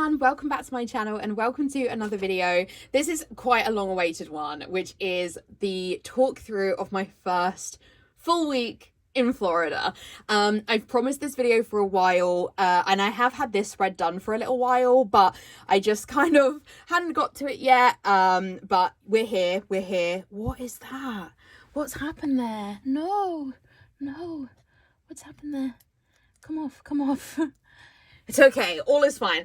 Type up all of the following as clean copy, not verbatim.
everyone, welcome back to my channel and welcome to another video. This is quite a long awaited one, which is the talk through of my first full week in Florida. I've promised this video for a while and I have had this spread done for a little while, but I just kind of hadn't got to it yet. But we're here. What is that? What's happened there? No, what's happened there? Come off. It's okay, all is fine.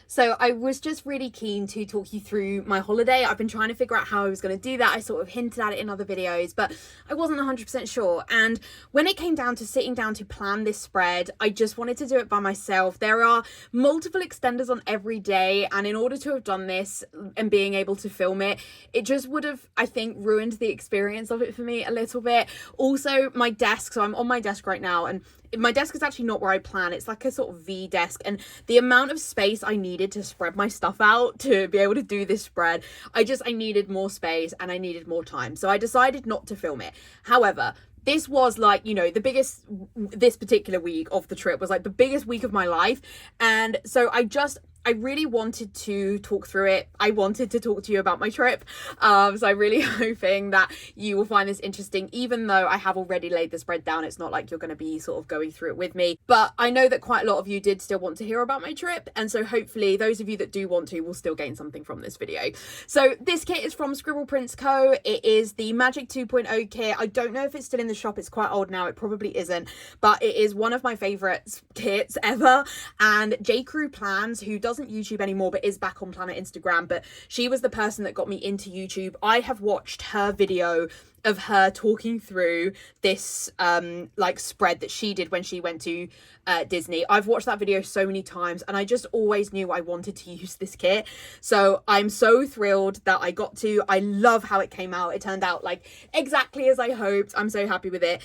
So I was just really keen to talk you through my holiday. I've been trying to figure out how I was going to do that. I sort of hinted at it in other videos, but I wasn't 100% sure. And when it came down to sitting down to plan this spread, I just wanted to do it by myself. There are multiple extenders on every day, and in order to have done this and being able to film it, it just would have, I think, ruined the experience of it for me a little bit. Also, my desk, so I'm on my desk right now, and my desk is actually not where I plan. It's like a sort of V desk, and the amount of space I needed to spread my stuff out to be able to do this spread, I needed more space and I needed more time. So I decided not to film it. However, this was like, you know, this particular week of the trip was like the biggest week of my life. And so I really wanted to talk through it. I wanted to talk to you about my trip. So I'm really hoping that you will find this interesting, even though I have already laid the spread down. It's not like you're going to be sort of going through it with me, but I know that quite a lot of you did still want to hear about my trip. And so hopefully those of you that do want to will still gain something from this video. So this kit is from Scribble Prints Co. It is the Magic 2.0 kit. I don't know if it's still in the shop. It's quite old now. It probably isn't, but it is one of my favorite kits ever. And J Crew Plans, who doesn't YouTube anymore but is back on Planet Instagram, but she was the person that got me into YouTube. I have watched her video of her talking through this like spread that she did when she went to Disney. I've watched that video so many times and I just always knew I wanted to use this kit. So I'm so thrilled that I got to. I love how it came out. It turned out like exactly as I hoped. I'm so happy with it.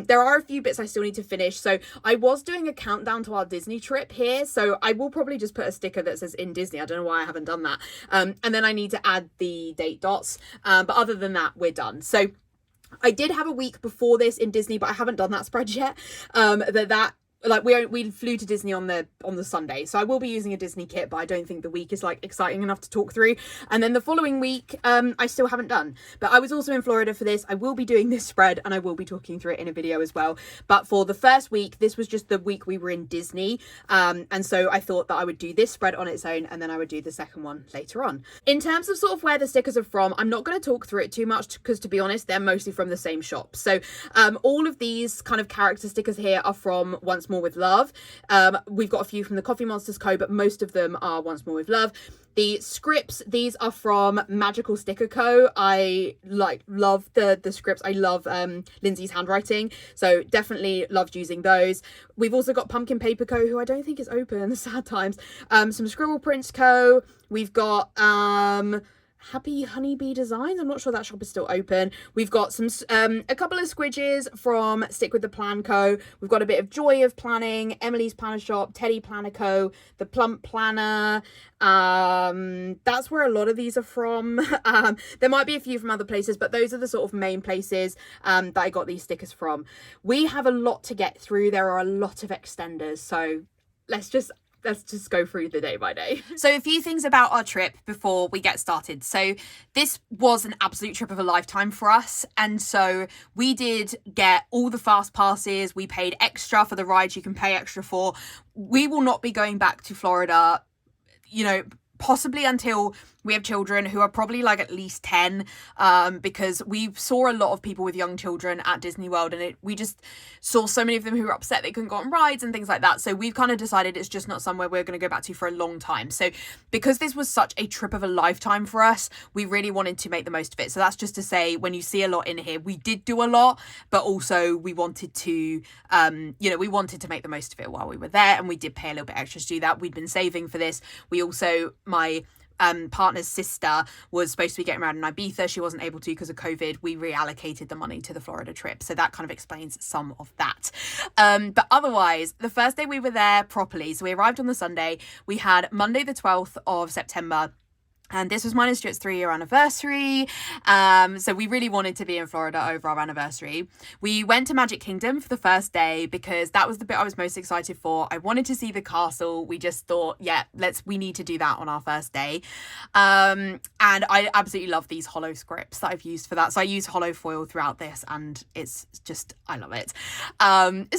There are a few bits I still need to finish. So I was doing a countdown to our Disney trip here. So I will probably just put a sticker that says in Disney. I don't know why I haven't done that. And then I need to add the date dots. But other than that, we're done. So I did have a week before this in Disney, but I haven't done that spread yet. Like we flew to Disney on the Sunday, so I will be using a Disney kit, but I don't think the week is like exciting enough to talk through. And then the following week, I still haven't done. But I was also in Florida for this. I will be doing this spread, and I will be talking through it in a video as well. But for the first week, this was just the week we were in Disney, and so I thought that I would do this spread on its own, and then I would do the second one later on. In terms of sort of where the stickers are from, I'm not going to talk through it too much because, to be honest, they're mostly from the same shop. So all of these kind of character stickers here are from Once More with Love. We've got a few from the Coffee Monsters Co, but most of them are Once More with Love. The scripts, these are from Magical Sticker Co. I love the scripts. I love Lindsay's handwriting, so definitely loved using those. We've also got Pumpkin Paper Co, who I don't think is open, sad times. Some Scribble Prints Co. We've got Happy Honeybee Designs. I'm not sure that shop is still open. We've got some a couple of squidges from Stick with the Plan Co. We've got a bit of Joy of Planning, Emily's Planner Shop, Teddy Planner Co, the Plump Planner. That's where a lot of these are from. There might be a few from other places, but those are the sort of main places that I got these stickers from. We have a lot to get through. There are a lot of extenders, so let's just go through the day by day. So a few things about our trip before we get started. So this was an absolute trip of a lifetime for us. And so we did get all the fast passes. We paid extra for the rides you can pay extra for. We will not be going back to Florida, you know, possibly until we have children who are probably like at least 10, because we saw a lot of people with young children at Disney World, and we just saw so many of them who were upset they couldn't go on rides and things like that. So we've kind of decided it's just not somewhere we're going to go back to for a long time. So because this was such a trip of a lifetime for us, we really wanted to make the most of it. So that's just to say, when you see a lot in here, we did do a lot, but also we wanted to, you know, we wanted to make the most of it while we were there, and we did pay a little bit extra to do that. We'd been saving for this. We also, my partner's sister was supposed to be getting around in Ibiza. She wasn't able to because of COVID. We reallocated the money to the Florida trip, so that kind of explains some of that. But otherwise, the first day we were there properly, so we arrived on the Sunday. We had Monday the 12th of September And this was mine and Stuart's 3-year anniversary. So we really wanted to be in Florida over our anniversary. We went to Magic Kingdom for the first day because that was the bit I was most excited for. I wanted to see the castle. We just thought, yeah, we need to do that on our first day. And I absolutely love these hollow scripts that I've used for that. So I use hollow foil throughout this, and it's just, I love it.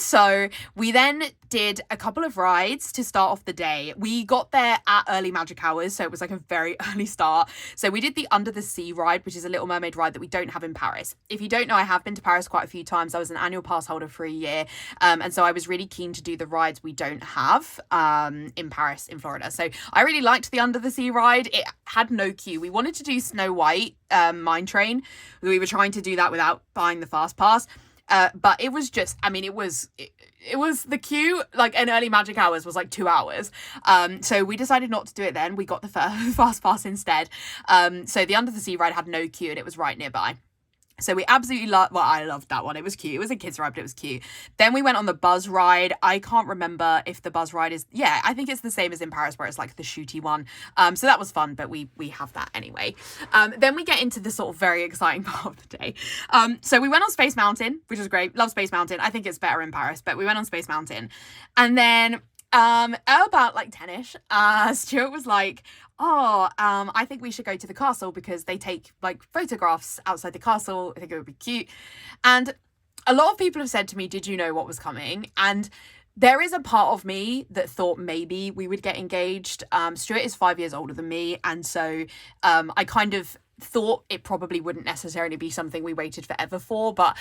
So we then did a couple of rides to start off the day. We got there at early magic hours, so it was like a very early start. So we did the Under the Sea ride, which is a Little Mermaid ride that we don't have in Paris. If you don't know, I have been to Paris quite a few times. I was an annual pass holder for a year, and so I was really keen to do the rides we don't have in Paris, in Florida. So I really liked the Under the Sea ride. It had no queue. We wanted to do Snow White Mine Train. We were trying to do that without buying the fast pass. But it was just, I mean, it was the queue, like in early magic hours was like 2 hours. So we decided not to do it then. We got the fast pass instead. So the Under the Sea ride had no queue and it was right nearby. So we absolutely I loved that one. It was cute. It was a kids ride, but it was cute. Then we went on the Buzz ride. I can't remember if the Buzz ride is, yeah, I think it's the same as in Paris where it's like the shooty one. So that was fun, but we have that anyway. Then we get into the sort of very exciting part of the day. So we went on Space Mountain, which was great. Love Space Mountain. I think it's better in Paris, but we went on Space Mountain. And then about like 10ish, Stuart was like, I think we should go to the castle because they take like photographs outside the castle. I think it would be cute. And a lot of people have said to me, did you know what was coming? And there is a part of me that thought maybe we would get engaged. Stuart is 5 years older than me. And so I kind of thought it probably wouldn't necessarily be something we waited forever for, but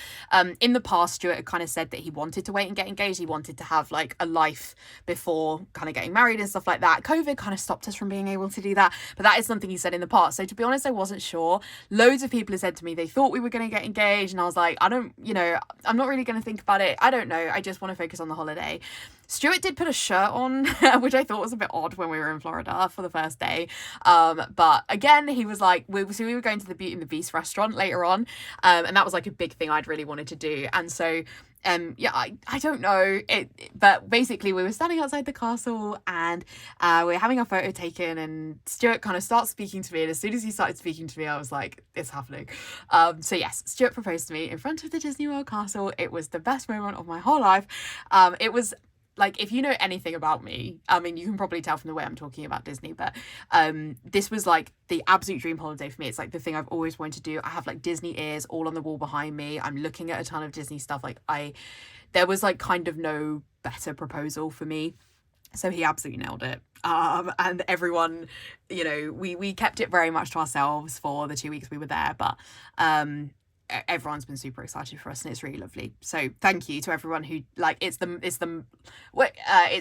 in the past Stuart had kind of said that he wanted to wait and get engaged. He wanted to have like a life before kind of getting married and stuff like that. COVID kind of stopped us from being able to do that, but that is something he said in the past. So to be honest, I wasn't sure. Loads of people have said to me they thought we were going to get engaged, and I was like, I'm not really going to think about it. I don't know, I just want to focus on the holiday. Stuart did put a shirt on, which I thought was a bit odd when we were in Florida for the first day. But again, he was like, we were going to the Beauty and the Beast restaurant later on. And that was like a big thing I'd really wanted to do. And so, I don't know it, but basically we were standing outside the castle and we were having our photo taken, and Stuart kind of starts speaking to me. And as soon as he started speaking to me, I was like, it's happening. So yes, Stuart proposed to me in front of the Disney World castle. It was the best moment of my whole life. It was, like, if you know anything about me, I mean, you can probably tell from the way I'm talking about Disney, but this was like the absolute dream holiday for me. It's like the thing I've always wanted to do. I have like Disney ears all on the wall behind me. I'm looking at a ton of Disney stuff. Like there was like kind of no better proposal for me. So he absolutely nailed it. And everyone, we kept it very much to ourselves for the 2 weeks we were there, but everyone's been super excited for us, and it's really lovely. So thank you to everyone who, like, it's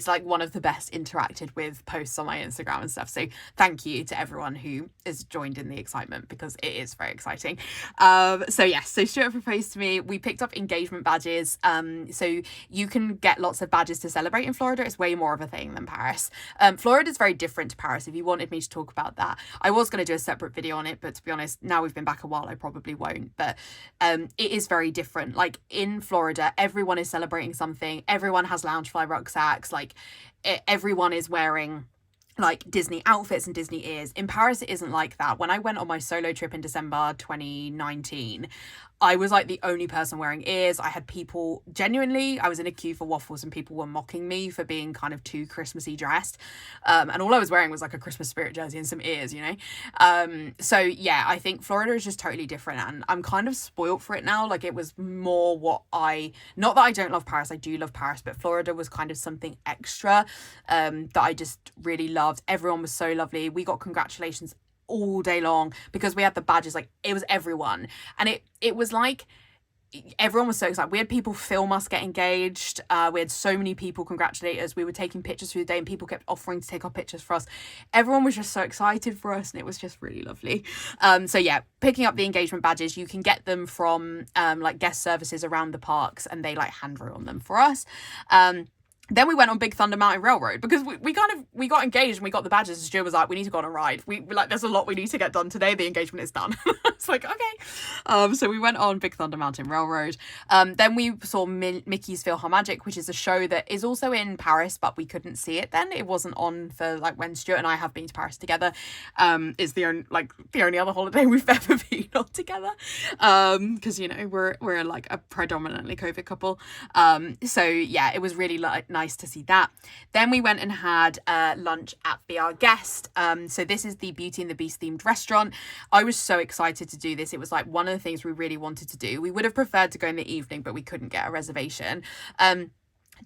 like one of the best interacted with posts on my Instagram and stuff. So thank you to everyone who has joined in the excitement, because it is very exciting. So Stuart proposed to me. We picked up engagement badges. So you can get lots of badges to celebrate in Florida. It's way more of a thing than Paris. Florida is very different to Paris. If you wanted me to talk about that, I was going to do a separate video on it, but to be honest, now we've been back a while, I probably won't. But it is very different. Like in Florida, everyone is celebrating something. Everyone has Loungefly rucksacks. Like everyone is wearing like Disney outfits and Disney ears. In Paris, it isn't like that. When I went on my solo trip in December 2019, I was like the only person wearing ears. I had people, genuinely, I was in a queue for waffles and people were mocking me for being kind of too Christmassy dressed. And all I was wearing was like a Christmas spirit jersey and some ears, So yeah, I think Florida is just totally different, and I'm kind of spoilt for it now. Like it was more not that I don't love Paris, I do love Paris, but Florida was kind of something extra that I just really loved. Everyone was so lovely. We got congratulations all day long because we had the badges. Like it was everyone, and it was like everyone was so excited. We had people film us get engaged. We had so many people congratulate us. We were taking pictures through the day and people kept offering to take our pictures for us. Everyone was just so excited for us, and it was just really lovely. So yeah, picking up the engagement badges, you can get them from like guest services around the parks, and they like hand roll on them for us. Then we went on Big Thunder Mountain Railroad because we got engaged and we got the badges, and Stuart was like, we need to go on a ride. We like, there's a lot we need to get done today. The engagement is done. It's like, okay. So we went on Big Thunder Mountain Railroad. Then we saw Mickey's PhilharMagic, which is a show that is also in Paris, but we couldn't see it then. It wasn't on for like when Stuart and I have been to Paris together. It's the only other holiday we've ever been on together. Because you know, we're like a predominantly COVID couple. So yeah, it was really nice to see that. Then we went and had lunch at Be Our Guest. So this is the Beauty and the Beast themed restaurant. I was so excited to do this. It was like one of the things we really wanted to do. We would have preferred to go in the evening, but we couldn't get a reservation.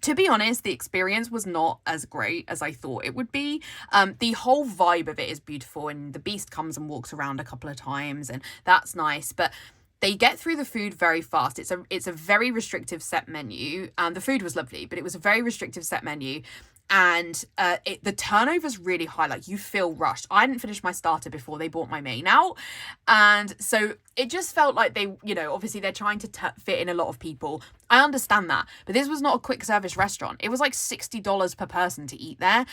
To be honest, the experience was not as great as I thought it would be. The whole vibe of it is beautiful, and the Beast comes and walks around a couple of times, and that's nice, but they get through the food very fast. It's a very restrictive set menu. The food was lovely, but it was a very restrictive set menu. And the turnover's really high. Like, you feel rushed. I hadn't finished my starter before they brought my main out. And so it just felt like they, you know, obviously they're trying to fit in a lot of people. I understand that. But this was not a quick service restaurant. It was like $60 per person to eat there.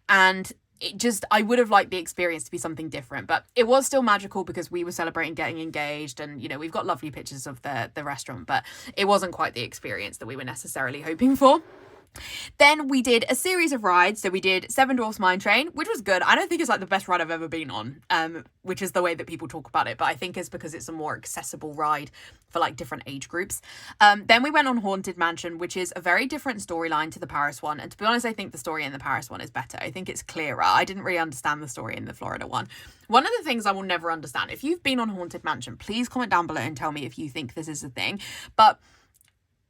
And I would have liked the experience to be something different, but it was still magical because we were celebrating getting engaged, and you know, we've got lovely pictures of the restaurant, but it wasn't quite the experience that we were necessarily hoping for. Then we did a series of rides. So we did Seven Dwarfs Mine Train, which was good. I don't think it's like the best ride I've ever been on, which is the way that people talk about it. But I think it's because it's a more accessible ride for like different age groups. Then we went on Haunted Mansion, which is a very different storyline to the Paris one. And to be honest, I think the story in the Paris one is better. I think it's clearer. I didn't really understand the story in the Florida one. One of the things I will never understand, if you've been on Haunted Mansion, please comment down below and tell me if you think this is a thing. But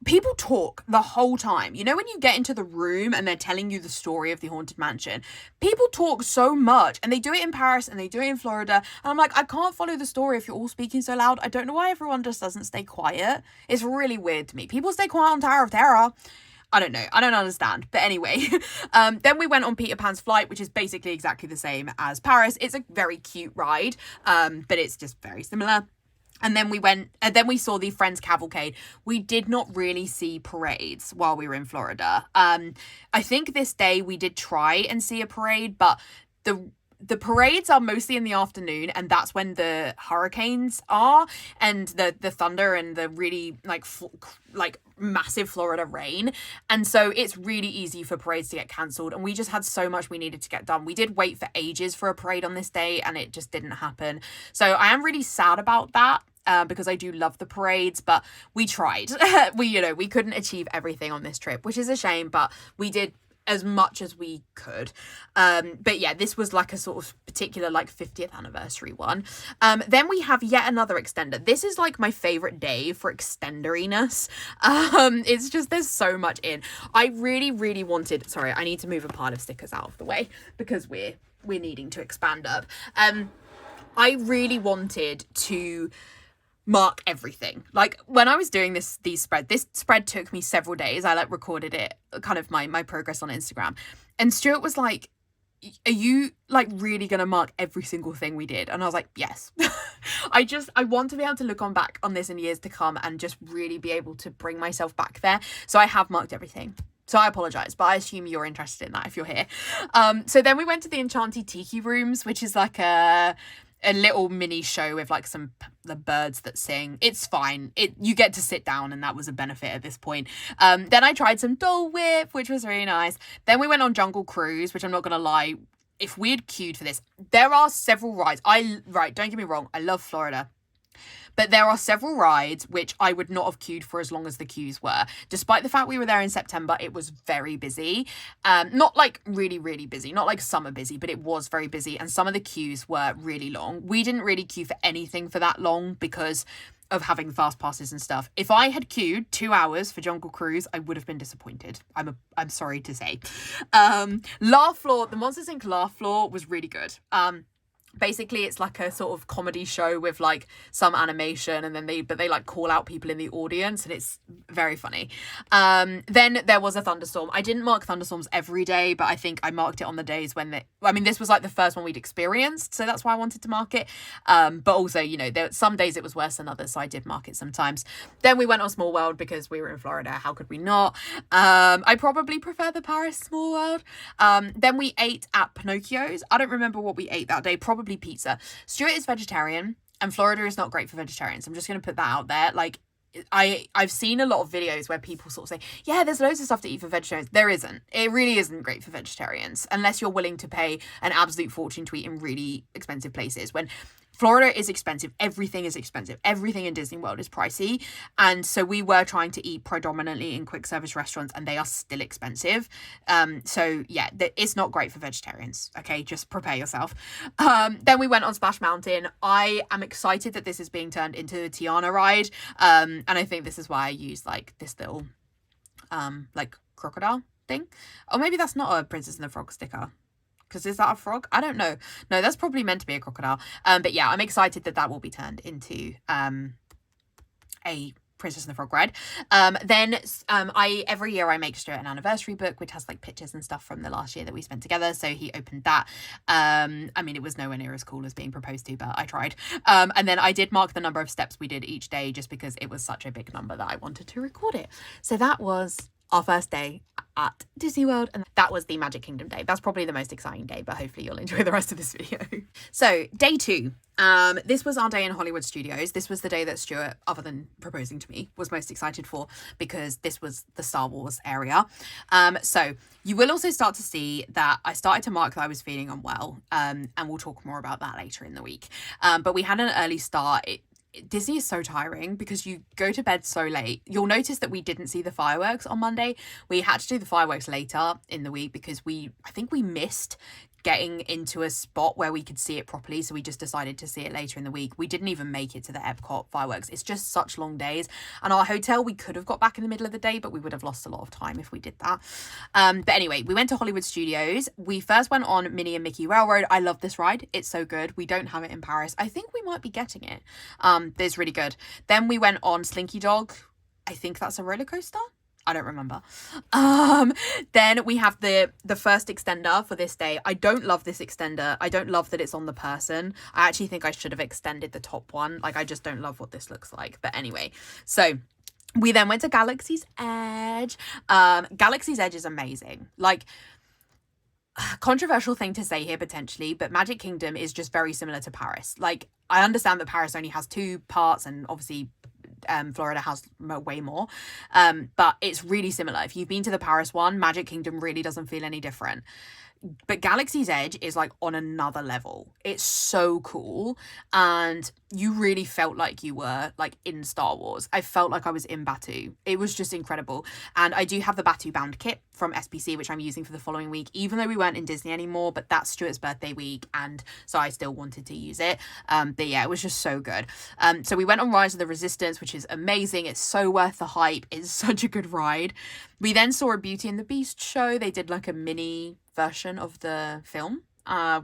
people talk the whole time. You know, when you get into the room and they're telling you the story of the Haunted Mansion, people talk so much, and they do it in Paris and they do it in Florida. And I'm like, I can't follow the story if you're all speaking so loud. I don't know why everyone just doesn't stay quiet. It's really weird to me. People stay quiet on Tower of Terror. I don't know. I don't understand. But anyway, then we went on Peter Pan's Flight, which is basically exactly the same as Paris. It's a very cute ride, but it's just very similar. And then we saw the Friends Cavalcade. We did not really see parades while we were in Florida. I think this day we did try and see a parade, but the parades are mostly in the afternoon, and that's when the hurricanes are, and the thunder and the really like massive Florida rain. And so it's really easy for parades to get cancelled, and we just had so much we needed to get done. We did wait for ages for a parade on this day, and it just didn't happen. So I am really sad about that. Because I do love the parades, but we tried. we couldn't achieve everything on this trip, which is a shame, but we did as much as we could. But yeah, this was like a sort of particular like 50th anniversary one. Then we have yet another extender. This is like my favorite day for extenderiness. It's just, there's so much in. I really, really wanted, sorry, I need to move a pile of stickers out of the way because we're needing to expand up. I really wanted to mark everything. Like, when I was doing this spread took me several days. I like recorded it, kind of my progress on Instagram, and Stuart was like, are you like really gonna mark every single thing we did? And I was like, yes. I want to be able to look back on this in years to come and just really be able to bring myself back there. So I have marked everything. So I apologise, but I assume you're interested in that if you're here. So then we went to the Enchanted Tiki Rooms, which is like a little mini show with like the birds that sing. It's fine. You get to sit down, and that was a benefit at this point. Then I tried some Dole Whip, which was really nice. Then we went on Jungle Cruise, which I'm not gonna lie, if we had queued for this, there are several rides. Don't get me wrong, I love Florida. But there are several rides which I would not have queued for as long as the queues were. Despite the fact we were there in September, it was very busy. Not like really, really busy, not like summer busy, but it was very busy. And some of the queues were really long. We didn't really queue for anything for that long because of having fast passes and stuff. If I had queued 2 hours for Jungle Cruise, I would have been disappointed. I'm sorry to say. Laugh Floor, the Monsters Inc. Laugh Floor was really good. Basically, it's like a sort of comedy show with like some animation, and then they like call out people in the audience, and it's very funny. Then there was a thunderstorm. I didn't mark thunderstorms every day, but I think I marked it on the days when this was like the first one we'd experienced, so that's why I wanted to mark it. But also, you know, some days it was worse than others, so I did mark it sometimes. Then we went on Small World because we were in Florida. How could we not? I probably prefer the Paris Small World. Then we ate at Pinocchio's. I don't remember what we ate that day. Probably pizza. Stuart is vegetarian, and Florida is not great for vegetarians. I'm just going to put that out there. Like, I've seen a lot of videos where people sort of say, yeah, there's loads of stuff to eat for vegetarians. There isn't. It really isn't great for vegetarians unless you're willing to pay an absolute fortune to eat in really expensive places. When Florida is expensive, everything is expensive. Everything in Disney World is pricey. And so we were trying to eat predominantly in quick service restaurants, and they are still expensive. So yeah, it's not great for vegetarians. Okay, just prepare yourself. Then we went on Splash Mountain. I am excited that this is being turned into a Tiana ride. And I think this is why I used like this little like crocodile thing. Or maybe that's not a Princess and the Frog sticker. Because is that a frog? I don't know. No, that's probably meant to be a crocodile. But yeah, I'm excited that will be turned into a Princess and the Frog ride. Then every year I make Stuart an anniversary book, which has like pictures and stuff from the last year that we spent together. So he opened that. I mean, it was nowhere near as cool as being proposed to, but I tried. And then I did mark the number of steps we did each day, just because it was such a big number that I wanted to record it. So that was our first day at Disney World, and that was the Magic Kingdom day. That's probably the most exciting day, but hopefully you'll enjoy the rest of this video. So day 2, this was our day in Hollywood Studios. This was the day that Stuart, other than proposing to me, was most excited for, because this was the Star Wars area. So you will also start to see that I started to mark that I was feeling unwell, and we'll talk more about that later in the week. But we had an early start. Disney is so tiring because you go to bed so late. You'll notice that we didn't see the fireworks on Monday. We had to do the fireworks later in the week because I think we missed getting into a spot where we could see it properly, so we just decided to see it later in the week. We didn't even make it to the Epcot fireworks. It's just such long days, and our hotel, we could have got back in the middle of the day, but we would have lost a lot of time if we did that. But anyway, we went to Hollywood Studios. We first went on Minnie and Mickey Railroad. I love this ride. It's so good. We don't have it in Paris. I think we might be getting it. It's really good. Then we went on Slinky Dog. I think that's a roller coaster. I don't remember. Then we have the first extender for this day. I don't love this extender. I don't love that it's on the person. I actually think I should have extended the top one. Like, I just don't love what this looks like. But anyway, so we then went to Galaxy's Edge. Galaxy's Edge is amazing. Like, controversial thing to say here potentially, but Magic Kingdom is just very similar to Paris. Like, I understand that Paris only has 2 parts, and obviously Florida has way more, but it's really similar. If you've been to the Paris one, Magic Kingdom really doesn't feel any different. But Galaxy's Edge is like on another level. It's so cool, and you really felt like you were like in Star Wars. I felt like I was in Batuu. It was just incredible. And I do have the Batuu bound kit from SPC, which I'm using for the following week, even though we weren't in Disney anymore, but that's Stuart's birthday week, and so I still wanted to use it. But yeah, it was just so good. So we went on Rise of the Resistance, which is amazing. It's so worth the hype. It's such a good ride. We then saw a Beauty and the Beast show. They did like a mini version of the film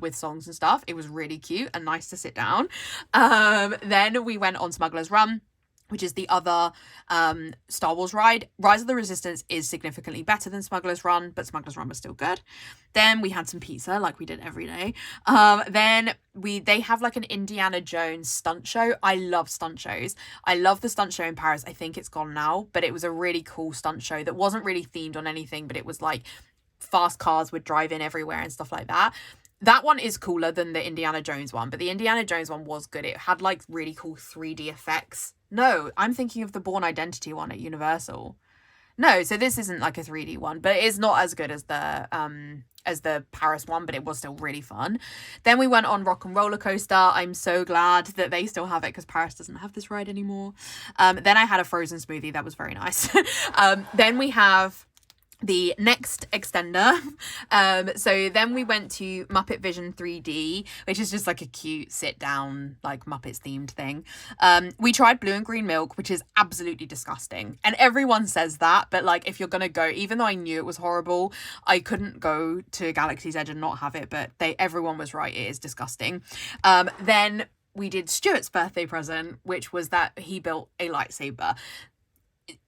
with songs and stuff. It was really cute and nice to sit down. Then we went on Smuggler's Run, which is the other Star Wars ride. Rise of the Resistance is significantly better than Smuggler's Run, but Smuggler's Run was still good. Then we had some pizza, like we did every day. Then they have like an Indiana Jones stunt show. I love stunt shows. I love the stunt show in Paris. I think it's gone now, but it was a really cool stunt show that wasn't really themed on anything, but it was like fast cars would drive in everywhere and stuff like that. That one is cooler than the Indiana Jones one, but the Indiana Jones one was good. It had like really cool 3D effects. No, I'm thinking of the Bourne Identity one at Universal. No, so this isn't like a 3D one, but it is not as good as the Paris one, but it was still really fun. Then we went on Rock and Roller Coaster. I'm so glad that they still have it because Paris doesn't have this ride anymore. Then I had a frozen smoothie. That was very nice. Then we have the next extender. So then we went to Muppet Vision 3D, which is just like a cute sit down, like Muppets themed thing. We tried blue and green milk, which is absolutely disgusting, and everyone says that, but like if you're gonna go, even though I knew it was horrible, I couldn't go to Galaxy's Edge and not have it, but everyone was right, it is disgusting. Then we did Stuart's birthday present, which was that he built a lightsaber.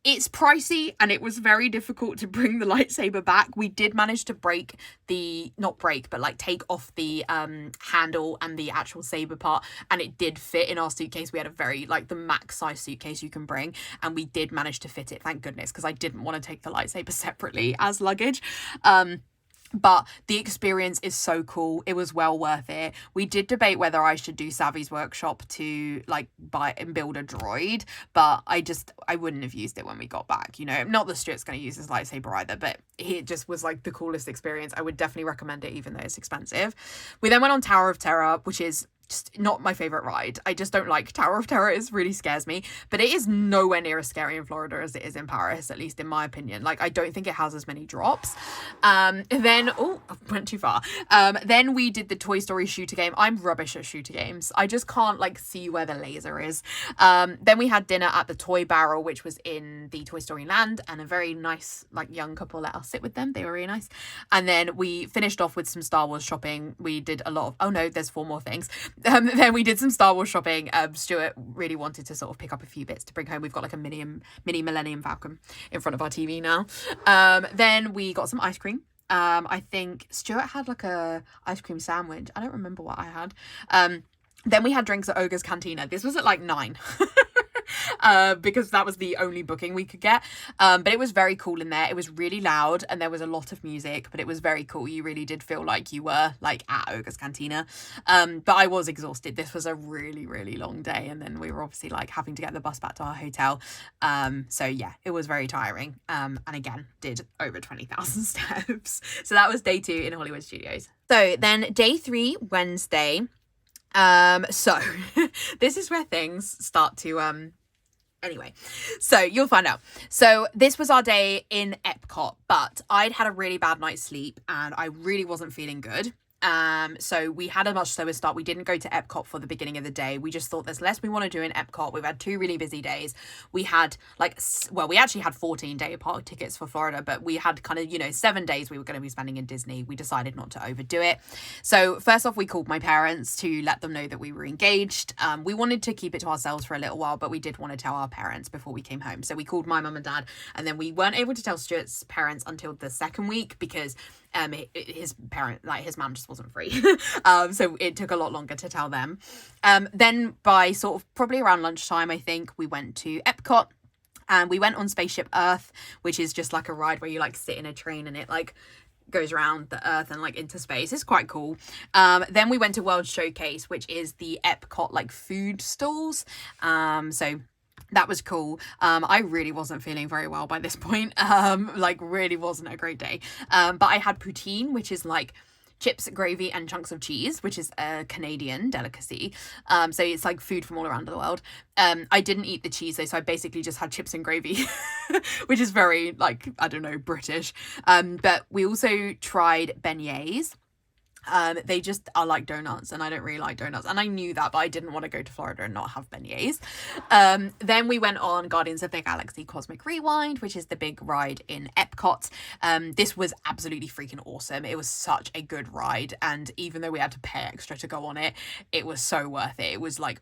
It's pricey and it was very difficult to bring the lightsaber back. We did manage to take off the handle and the actual saber part, and it did fit in our suitcase. We had a very, like, the max size suitcase you can bring, and we did manage to fit it, thank goodness, because I didn't want to take the lightsaber separately as luggage. But the experience is so cool. It was well worth it. We did debate whether I should do Savvy's workshop to like buy and build a droid, but I wouldn't have used it when we got back, you know. Not that Stuart's going to use his lightsaber either, but it just was like the coolest experience. I would definitely recommend it, even though it's expensive. We then went on Tower of Terror, which is just not my favorite ride. I just don't like Tower of Terror. It really scares me, but it is nowhere near as scary in Florida as it is in Paris, at least in my opinion. Like, I don't think it has as many drops. Then I went too far. Then we did the Toy Story shooter game. I'm rubbish at shooter games. I just can't like see where the laser is. Then we had dinner at the Toy Barrel, which was in the Toy Story Land, and a very nice like young couple let us sit with them. They were really nice. And then we finished off with some Star Wars shopping. We did a lot of, oh no, there's 4 more things. Then we did some Star Wars shopping. Stuart really wanted to sort of pick up a few bits to bring home. We've got like a mini Millennium Falcon in front of our TV now. Then we got some ice cream. I think Stuart had like a ice cream sandwich. I don't remember what I had. Then we had drinks at Ogre's Cantina. This was at like 9. Because that was the only booking we could get. But it was very cool in there. It was really loud and there was a lot of music, but it was very cool. You really did feel like you were like at Ogre's Cantina. But I was exhausted. This was a really, really long day. And then we were obviously like having to get the bus back to our hotel. So yeah, it was very tiring. And again, did over 20,000 steps. So that was day 2 in Hollywood Studios. So then day 3, Wednesday. So this is where things start to anyway, so you'll find out. So this was our day in Epcot, but I'd had a really bad night's sleep and I really wasn't feeling good. So we had a much slower start. We didn't go to Epcot for the beginning of the day. We just thought there's less we want to do in Epcot. We've had 2 really busy days. We had we actually had 14-day park tickets for Florida, but we had kind of, 7 days we were going to be spending in Disney. We decided not to overdo it. So first off, we called my parents to let them know that we were engaged. We wanted to keep it to ourselves for a little while, but we did want to tell our parents before we came home. So we called my mum and dad, and then we weren't able to tell Stuart's parents until the 2nd week because his mum just wasn't free. So it took a lot longer to tell them. Then by sort of probably around lunchtime, I think, we went to Epcot and we went on Spaceship Earth, which is just like a ride where you like sit in a train and it like goes around the earth and like into space. It's quite cool. Then we went to World Showcase, which is the Epcot like food stalls. So that was cool. I really wasn't feeling very well by this point. Really wasn't a great day. But I had poutine, which is like chips, gravy, and chunks of cheese, which is a Canadian delicacy. So it's like food from all around the world. I didn't eat the cheese though, so I basically just had chips and gravy, which is very British. But we also tried beignets. They just are like donuts, and I don't really like donuts, and I knew that, but I didn't want to go to Florida and not have beignets. Then we went on Guardians of the Galaxy Cosmic Rewind, which is the big ride in Epcot. This was absolutely freaking awesome. It was such a good ride, and even though we had to pay extra to go on it, it was so worth it. It was like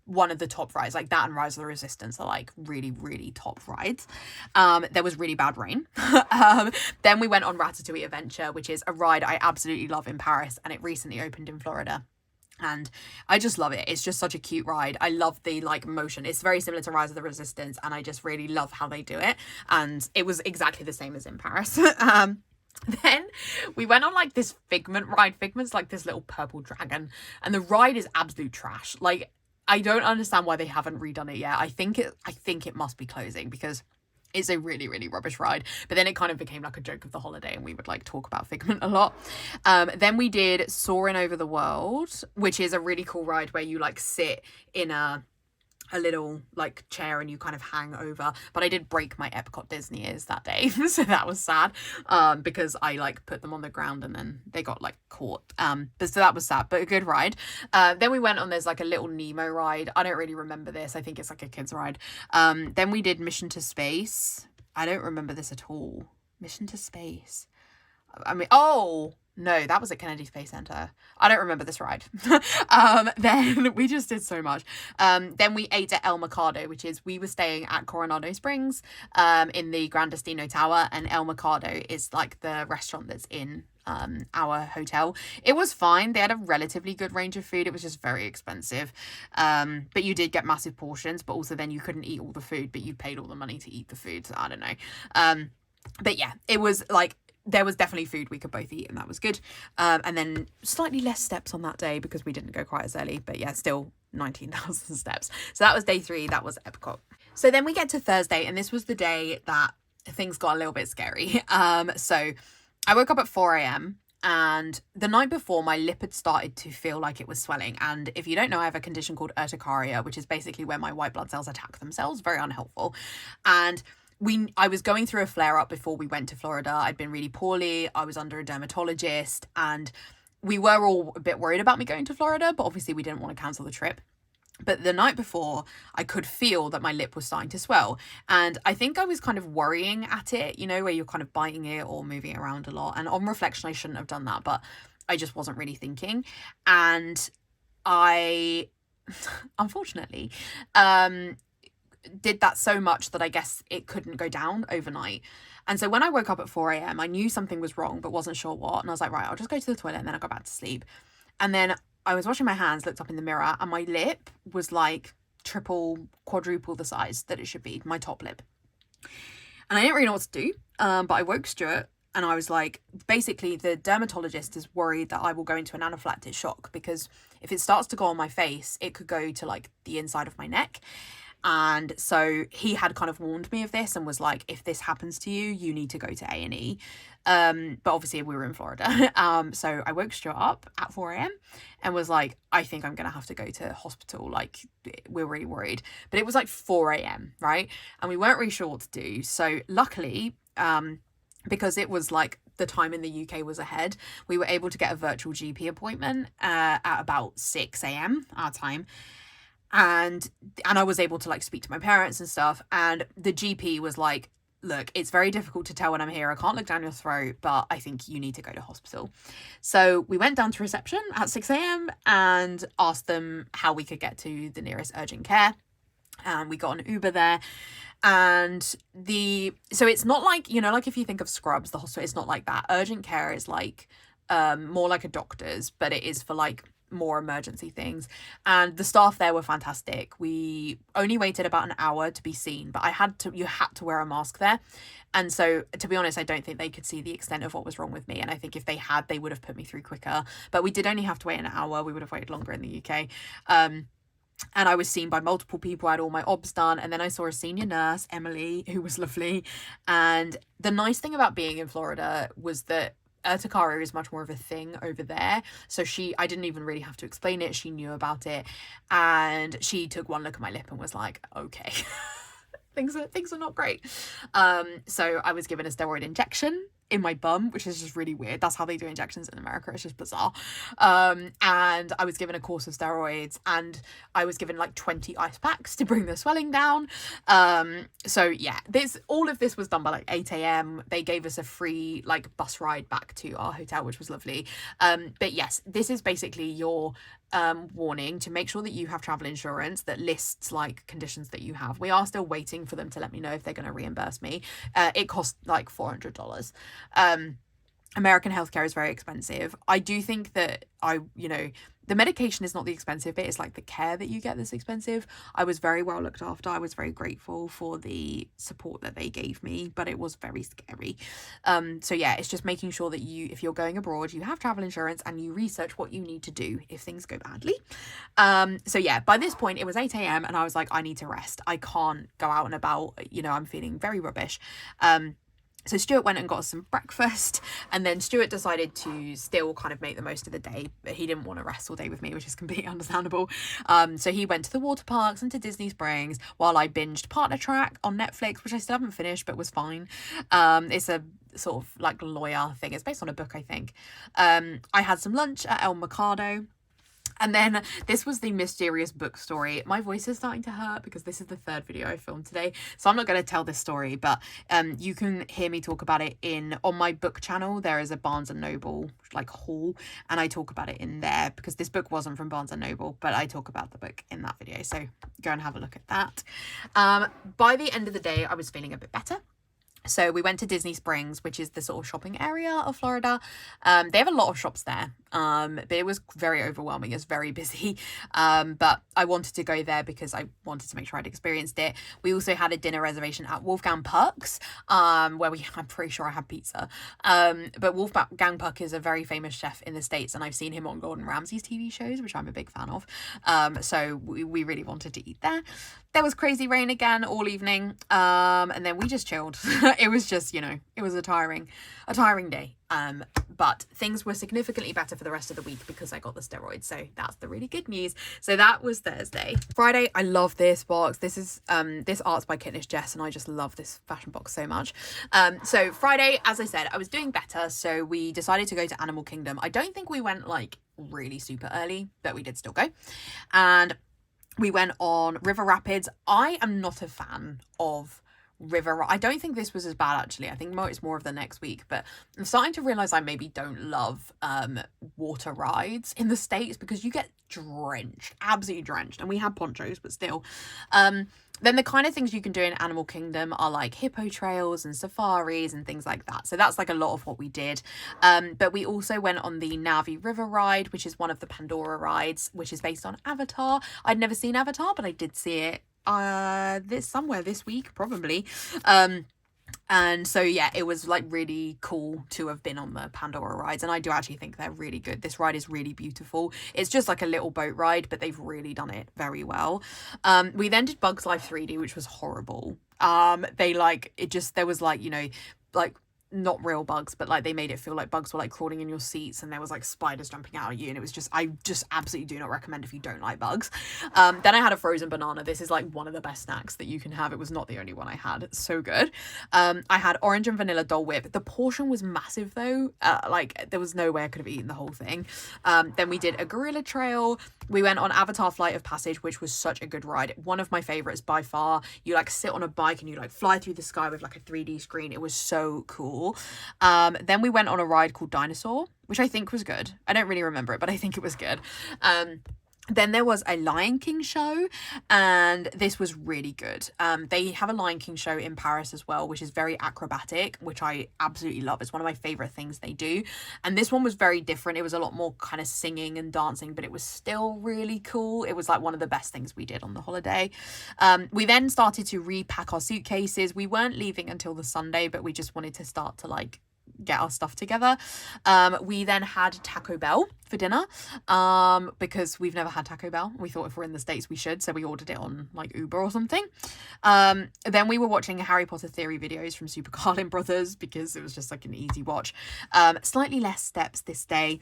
one of the top rides, like that and Rise of the Resistance are like really, really top rides. There was really bad rain. Then we went on Ratatouille Adventure, which is a ride I absolutely love in Paris, and it recently opened in Florida. And I just love it. It's just such a cute ride. I love the like motion. It's very similar to Rise of the Resistance, and I just really love how they do it. And it was exactly the same as in Paris. Then we went on like this Figment ride. Figment's like this little purple dragon, and the ride is absolute trash. Like, I don't understand why they haven't redone it yet. I think it must be closing because it's a really, really rubbish ride. But then it kind of became like a joke of the holiday, and we would like talk about Figment a lot. Then we did Soarin' Over the World, which is a really cool ride where you like sit in a a little like chair and you kind of hang over, but I did break my Epcot Disney ears that day. So that was sad, because I like put them on the ground and then they got like caught, but so that was sad, but a good ride. Then we went on, there's like a little Nemo ride. I don't really remember this, I think it's like a kids ride. Then we did Mission to Space. I don't remember this at all. Mission to Space, I mean, oh no, that was at Kennedy Space Center. I don't remember this ride. Then we just did so much. Then we ate at El Mercado, which is, we were staying at Coronado Springs, in the Gran Destino Tower, and El Mercado is like the restaurant that's in our hotel. It was fine. They had a relatively good range of food. It was just very expensive. But you did get massive portions, but also then you couldn't eat all the food, but you paid all the money to eat the food. So I don't know. But yeah, it was like, there was definitely food we could both eat, and that was good. And then slightly less steps on that day because we didn't go quite as early, but yeah, still 19,000 steps. So that was day 3. That was Epcot. So then we get to Thursday, and this was the day that things got a little bit scary. So I woke up at 4 a.m. and the night before my lip had started to feel like it was swelling. And if you don't know, I have a condition called urticaria, which is basically where my white blood cells attack themselves. Very unhelpful. And I was going through a flare-up before we went to Florida. I'd been really poorly. I was under a dermatologist, and we were all a bit worried about me going to Florida, but obviously we didn't want to cancel the trip. But the night before, I could feel that my lip was starting to swell. And I think I was kind of worrying at it, you know, where you're kind of biting it or moving it around a lot. And on reflection, I shouldn't have done that, but I just wasn't really thinking. And I, unfortunately, did that so much that I guess it couldn't go down overnight. And so when I woke up at 4 a.m, I knew something was wrong, but wasn't sure what. And I was like, right, I'll just go to the toilet, and then I'll go back to sleep. And then I was washing my hands, looked up in the mirror, and my lip was like triple, quadruple the size that it should be, my top lip. And I didn't really know what to do, but I woke Stuart, and I was like, basically the dermatologist is worried that I will go into an anaphylactic shock, because if it starts to go on my face, it could go to like the inside of my neck. And so he had kind of warned me of this and was like, if this happens to you, you need to go to A&E. But obviously we were in Florida. So I woke Stuart up at 4 a.m. and was like, I think I'm going to have to go to hospital. Like, we're really worried. But it was like 4 a.m, right? And we weren't really sure what to do. So luckily, because it was like the time in the UK was ahead, we were able to get a virtual GP appointment at about 6 a.m. our time. And I was able to like speak to my parents and stuff, and the GP was like, look, it's very difficult to tell when I'm here. I can't look down your throat, but I think you need to go to hospital. So we went down to reception at 6 a.m. and asked them how we could get to the nearest urgent care. And we got an Uber there. And so it's not like, you know, like if you think of Scrubs, the hospital, it's not like that. Urgent care is like more like a doctor's, but it is for like more emergency things. And the staff there were fantastic. We only waited about an hour to be seen, but you had to wear a mask there. And so, to be honest, I don't think they could see the extent of what was wrong with me. And I think if they had, they would have put me through quicker. But we did only have to wait an hour. We would have waited longer in the UK. And I was seen by multiple people. I had all my obs done. And then I saw a senior nurse, Emily, who was lovely. And the nice thing about being in Florida was that urticaria is much more of a thing over there. So I didn't even really have to explain it. She knew about it. And she took one look at my lip and was like, okay, things are not great. So I was given a steroid injection in my bum, which is just really weird. That's how they do injections in America. It's just bizarre. And I was given a course of steroids, and I was given like 20 ice packs to bring the swelling down. So yeah, all of this was done by like 8 a.m. They gave us a free like bus ride back to our hotel, which was lovely. But yes, this is basically your warning to make sure that you have travel insurance that lists like conditions that you have. We are still waiting for them to let me know if they're going to reimburse me. It cost like $400. American healthcare is very expensive. I do think that the medication is not the expensive bit. It's like the care that you get that's expensive. I was very well looked after. I was very grateful for the support that they gave me, but it was very scary. So yeah, it's just making sure that if you're going abroad, you have travel insurance and you research what you need to do if things go badly. So yeah, by this point it was 8 a.m. and I was like, I need to rest. I can't go out and about, I'm feeling very rubbish. So Stuart went and got us some breakfast, and then Stuart decided to still kind of make the most of the day, but he didn't want to rest all day with me, which is completely understandable. So he went to the water parks and to Disney Springs while I binged Partner Track on Netflix, which I still haven't finished, but was fine. It's a sort of like lawyer thing. It's based on a book, I think. I had some lunch at El Mercado. And then this was the mysterious book story. My voice is starting to hurt because this is the third video I filmed today. So I'm not going to tell this story, but you can hear me talk about it on my book channel. There is a Barnes & Noble like haul, and I talk about it in there because this book wasn't from Barnes & Noble, but I talk about the book in that video. So go and have a look at that. By the end of the day, I was feeling a bit better. So we went to Disney Springs, which is the sort of shopping area of Florida. They have a lot of shops there, but it was very overwhelming. It's very busy. But I wanted to go there because I wanted to make sure I'd experienced it. We also had a dinner reservation at Wolfgang Puck's, where I'm pretty sure I had pizza. But Wolfgang Puck is a very famous chef in the States, and I've seen him on Gordon Ramsay's TV shows, which I'm a big fan of. So we really wanted to eat there. There was crazy rain again all evening, and then we just chilled. It was just, it was a tiring day. But things were significantly better for the rest of the week because I got the steroids. So that's the really good news. So that was Thursday. Friday, I love this box. This is this art's by Kitnish Jess, and I just love this fashion box so much. So Friday, as I said, I was doing better. So we decided to go to Animal Kingdom. I don't think we went like really super early, but we did still go. And we went on River Rapids. I am not a fan of I don't think this was as bad, actually. I think it's more of the next week, but I'm starting to realize I maybe don't love water rides in the States because you get drenched, absolutely drenched, and we had ponchos, but still. Then the kind of things you can do in Animal Kingdom are like hippo trails and safaris and things like that. So that's like a lot of what we did. But we also went on the Navi River ride, which is one of the Pandora rides, which is based on Avatar. I'd never seen Avatar, but I did see it somewhere this week, probably. And so yeah, it was like really cool to have been on the Pandora rides, and I do actually think they're really good. This ride is really beautiful. It's just like a little boat ride, but they've really done it very well. We then did Bugs Life 3D, which was horrible. There was like, like not real bugs, but like they made it feel like bugs were like crawling in your seats, and there was like spiders jumping out at you, and it was just, I just absolutely do not recommend if you don't like bugs. Then I had a frozen banana. This is like one of the best snacks that you can have. It was not the only one I had. It's so good. I had orange and vanilla Dole Whip. The portion was massive though. Like there was no way I could have eaten the whole thing. Then we did a gorilla trail. We went on Avatar Flight of Passage, which was such a good ride. One of my favorites by far. You like sit on a bike and you like fly through the sky with like a 3D screen. It was so cool. Then we went on a ride called Dinosaur, which I think was good. I don't really remember it, but I think it was good. Then there was a Lion King show, and this was really good. They have a Lion King show in Paris as well, which is very acrobatic, which I absolutely love. It's one of my favorite things they do. And this one was very different. It was a lot more kind of singing and dancing, but it was still really cool. It was like one of the best things we did on the holiday. We then started to repack our suitcases. We weren't leaving until the Sunday, but we just wanted to start to like get our stuff together. We then had Taco Bell for dinner because we've never had Taco Bell. We thought if we're in the States we should, so we ordered it on like Uber or something. Then we were watching Harry Potter theory videos from Super Carlin Brothers because it was just like an easy watch. Slightly less steps this day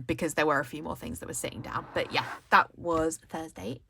because there were a few more things that were sitting down, but yeah, that was Friday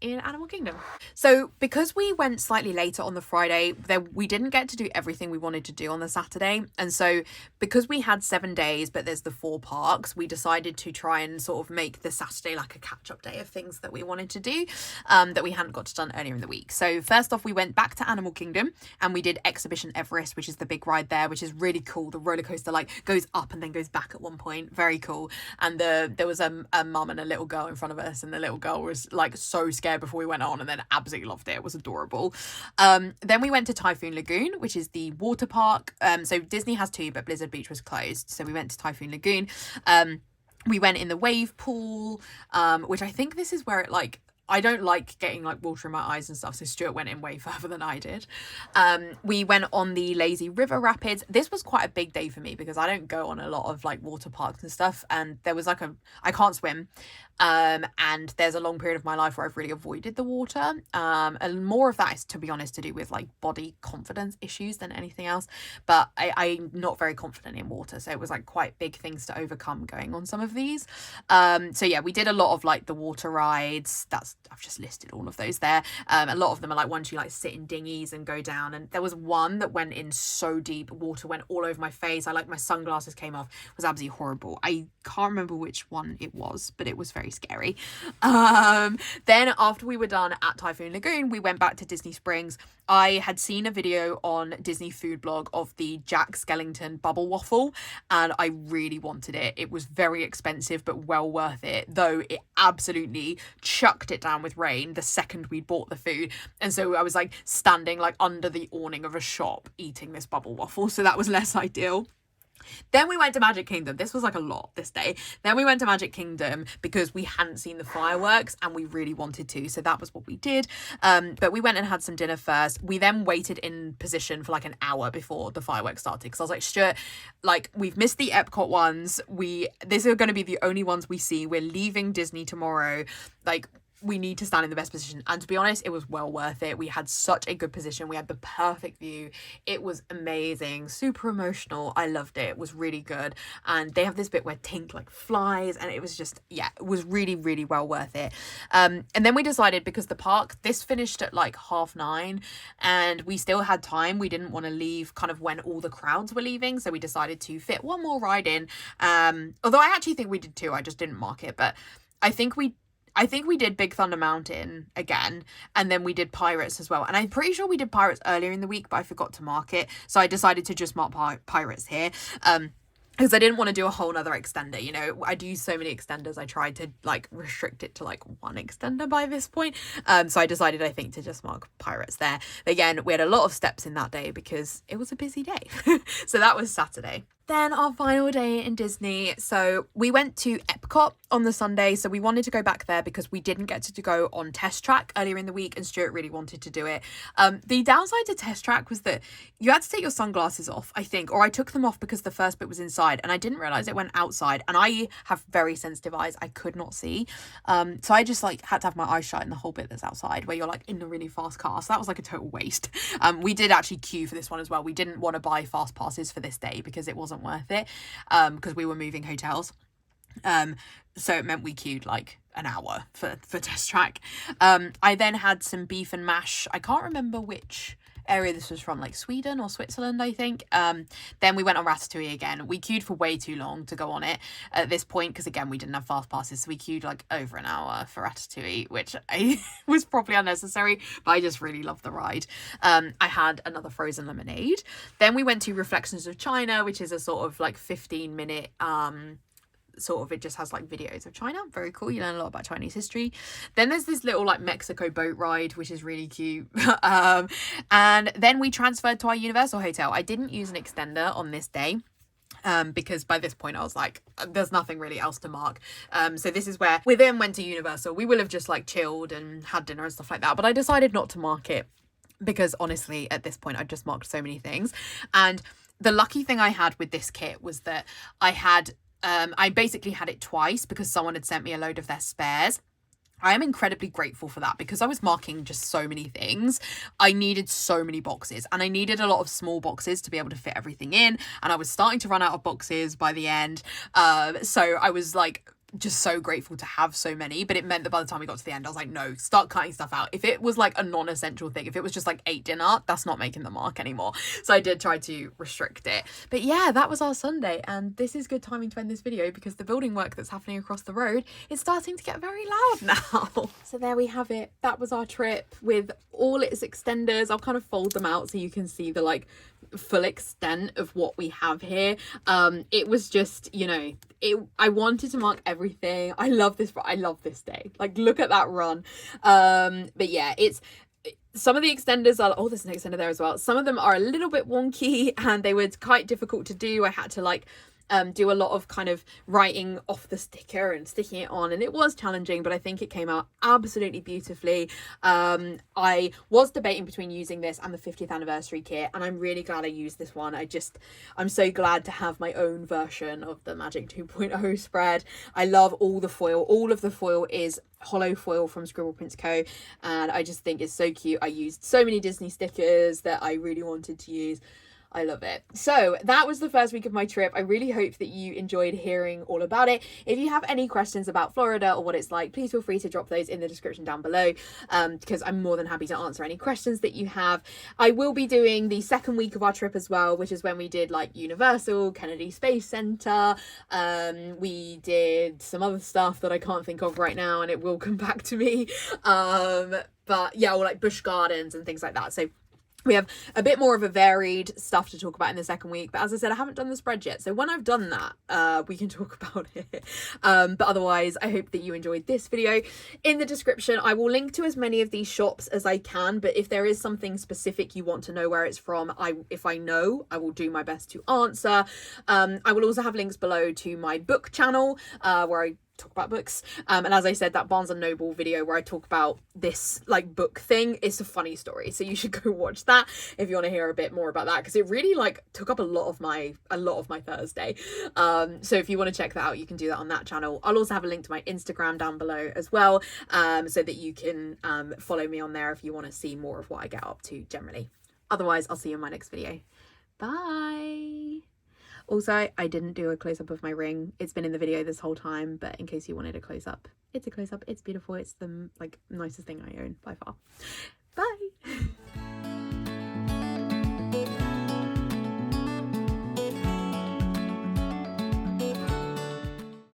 in Animal Kingdom. So because we went slightly later on the Friday, we didn't get to do everything we wanted to do on the Saturday. And so because we had 7 days, but there's the 4 parks, we decided to try and sort of make the Saturday like a catch-up day of things that we wanted to do that we hadn't got to done earlier in the week. So first off, we went back to Animal Kingdom and we did Exhibition Everest, which is the big ride there, which is really cool. The roller coaster like goes up and then goes back at one point. Very cool. And there was a mum and a little girl in front of us, and the little girl was like so scared before we went on, and then absolutely loved it. It was adorable. Then we went to Typhoon Lagoon, which is the water park. So Disney has 2, but Blizzard Beach was closed. So we went to Typhoon Lagoon. We went in the wave pool, which I think this is where it like I don't like getting like water in my eyes and stuff, so Stuart went in way further than I did. We went on the lazy river rapids. This was quite a big day for me because I don't go on a lot of like water parks and stuff, and there was like I can't swim, and there's a long period of my life where I've really avoided the water, and more of that is, to be honest, to do with like body confidence issues than anything else. But I'm not very confident in water, so it was like quite big things to overcome going on some of these. So yeah, we did a lot of like the water rides. I've just listed all of those there. A lot of them are like ones you like sit in dinghies and go down, and there was one that went in so deep, water went all over my face. My sunglasses came off. It was absolutely horrible. I can't remember which one it was, but it was very scary. Then after we were done at Typhoon Lagoon, we went back to Disney Springs. I had seen a video on Disney Food Blog of the Jack Skellington bubble waffle, and I really wanted it. It was very expensive but well worth it, though it absolutely chucked it down with rain the second we bought the food, and so I was like standing like under the awning of a shop eating this bubble waffle, so that was less ideal. Then we went to Magic Kingdom. This was like a lot this day. Then we went to Magic Kingdom because we hadn't seen the fireworks and we really wanted to. So that was what we did. But we went and had some dinner first. We then waited in position for like an hour before the fireworks started because I was like, Stuart, like we've missed the Epcot ones. These are going to be the only ones we see. We're leaving Disney tomorrow. Like, we need to stand in the best position, and to be honest, it was well worth it. We had such a good position. We had the perfect view. It was amazing, super emotional. I loved it. It was really good, and they have this bit where Tink like flies, and it was just, yeah, it was really, really well worth it. And then we decided, because the park, this finished at like 9:30 and we still had time, we didn't want to leave kind of when all the crowds were leaving, so we decided to fit one more ride in, although I actually think we did two. I just didn't mark it, but I think we did Big Thunder Mountain again, and then we did Pirates as well. And I'm pretty sure we did Pirates earlier in the week, but I forgot to mark it. So I decided to just mark Pirates here. Because I didn't want to do a whole nother extender. You know, I do so many extenders. I tried to like restrict it to like one extender by this point. So I decided, I think, to just mark Pirates there. Again, we had a lot of steps in that day because it was a busy day. So that was Saturday. Then our final day in Disney. So we went to Epcot on the Sunday. So we wanted to go back there because we didn't get to go on Test Track earlier in the week, and Stuart really wanted to do it. The downside to Test Track was that you had to take your sunglasses off, I think, or I took them off because the first bit was inside and I didn't realize it went outside, and I have very sensitive eyes. I could not see. So I just like had to have my eyes shut in the whole bit that's outside where you're like in a really fast car. So that was like a total waste. We did actually queue for this one as well. We didn't want to buy fast passes for this day because it wasn't worth it, because we were moving hotels, so it meant we queued like an hour for Test Track. I then had some beef and mash. I can't remember which area this was from, like Sweden or Switzerland, I think. Then we went on Ratatouille again. We queued for way too long to go on it at this point because, again, we didn't have fast passes, so we queued like over an hour for Ratatouille, which was probably unnecessary, but I just really loved the ride. I had another frozen lemonade. Then we went to Reflections of China, which is a sort of like 15-minute it just has like videos of China. Very cool. You learn a lot about Chinese history. Then there's this little like Mexico boat ride, which is really cute. And then we transferred to our Universal hotel. I didn't use an extender on this day, because by this point I was like, there's nothing really else to mark. So this is where we then went to Universal. We will have just like chilled and had dinner and stuff like that, but I decided not to mark it because honestly at this point I just marked so many things. And the lucky thing I had with this kit was that I basically had it twice because someone had sent me a load of their spares. I am incredibly grateful for that because I was marking just so many things. I needed so many boxes, and I needed a lot of small boxes to be able to fit everything in, and I was starting to run out of boxes by the end. So I was like just so grateful to have so many, but it meant that by the time we got to the end I was like, no, start cutting stuff out. If it was like a non-essential thing, if it was just like ate dinner, that's not making the mark anymore. So I did try to restrict it. But yeah, that was our Sunday, and this is good timing to end this video because the building work that's happening across the road is starting to get very loud now. So there we have it. That was our trip with all its extenders. I'll kind of fold them out so you can see the like full extent of what we have here. It was just, you know, I wanted to mark everything. I love this day. Like, look at that run. But yeah, some of the extenders are, oh, there's an extender there as well. Some of them are a little bit wonky and they were quite difficult to do. I had to like do a lot of kind of writing off the sticker and sticking it on, and it was challenging, but I think it came out absolutely beautifully. I was debating between using this and the 50th anniversary kit, and I'm really glad I used this one. I'm so glad to have my own version of the Magic 2.0 spread. I love all the foil. All of the foil is hollow foil from Scribble Prints Co, and I just think it's so cute. I used so many Disney stickers that I really wanted to use. I love it. So that was the first week of my trip. I really hope that you enjoyed hearing all about it. If you have any questions about Florida or what it's like, please feel free to drop those in the description down below, because I'm more than happy to answer any questions that you have. I will be doing the second week of our trip as well, which is when we did like Universal, Kennedy Space Center. We did some other stuff that I can't think of right now, and it will come back to me. But yeah, or like Busch Gardens and things like that. So we have a bit more of a varied stuff to talk about in the second week, but as I said, I haven't done the spread yet, so when I've done that, we can talk about it. But otherwise, I hope that you enjoyed this video. In the description, I will link to as many of these shops as I can, but if there is something specific you want to know where it's from, if I know, I will do my best to answer. I will also have links below to my book channel, where I talk about books, and as I said, that Barnes and Noble video where I talk about this like book thing, it's a funny story, so you should go watch that if you want to hear a bit more about that, because it really like took up a lot of my Thursday. So if you want to check that out, you can do that on that channel. I'll also have a link to my Instagram down below as well, so that you can follow me on there if you want to see more of what I get up to generally. Otherwise, I'll see you in my next video. Bye. Also, I didn't do a close-up of my ring. It's been in the video this whole time, but in case you wanted a close-up, it's a close-up. It's beautiful. It's the like nicest thing I own by far. Bye.